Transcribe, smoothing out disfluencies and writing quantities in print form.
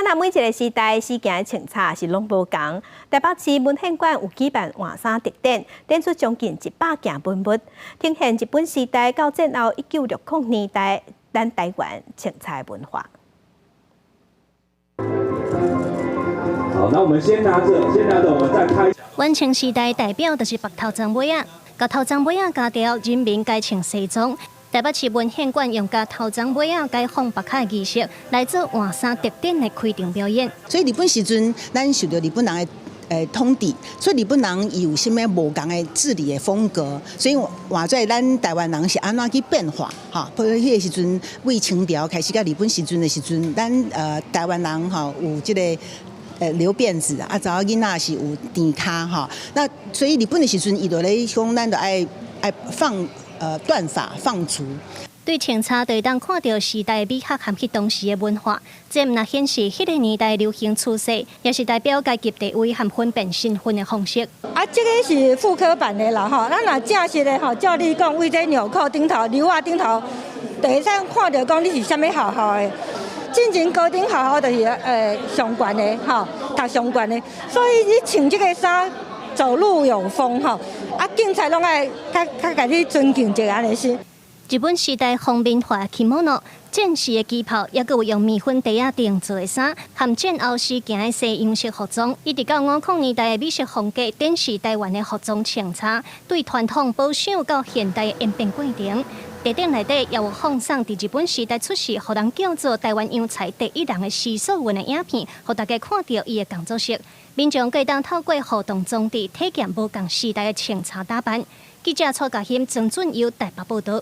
那每一个时代事件的清查是拢无同。台北市文献馆有举办换衫特展，展出将近100件文物，呈现日本时代到战后1960年代咱台湾清查文化。好，那我们先拿着，我们再开。晚清时代代表就是白头长尾仔，甲头长尾仔家条人民该穿西装。台北市文献馆用甲头长尾仔该放白卡的仪式来做换衫特展的开场表演。所以日本时阵，咱受到日本人的统治，所以日本人有啥物无共的治理的风格，所以换做咱台湾人是安怎去变化？哈，迄个时阵为清朝开始甲日本时阵的时阵，咱台湾人哈有这个。留辫子啊，查某囡仔是有甜卡哈，那所以日本的时阵，伊就咧讲，咱就爱放断发放逐。对清查就会当看到时代美学含去当时的文化，这毋若显示迄个年代流行趋势，也是代表阶级地位和分辨身份的方式。啊，这个是复刻版的啦吼，咱若正式的吼，照你讲，为这纽扣顶头、牛仔顶头，就会使看到讲你是啥物学校的。进前高中学校就是上悬的吼，读上悬的，所以你穿这个衫走路有风吼，啊，警察拢爱较甲你尊敬一下安尼是。日本时代方面化的 kimono、战士的旗袍，也有用米粉地啊定做的衫，和战后时行的西洋式服装，一直到50年代的美式风格，展示台湾的服装清查，对传统保守到现代的演变过程。特展内底也有放送伫日本时代出世，互人叫做台湾洋菜第一人的施素云的影片，互大家看到伊的工作室。民众可以当透过互动装置体验无同时代的清查打扮。记者蔡家欣、曾俊佑台北报道。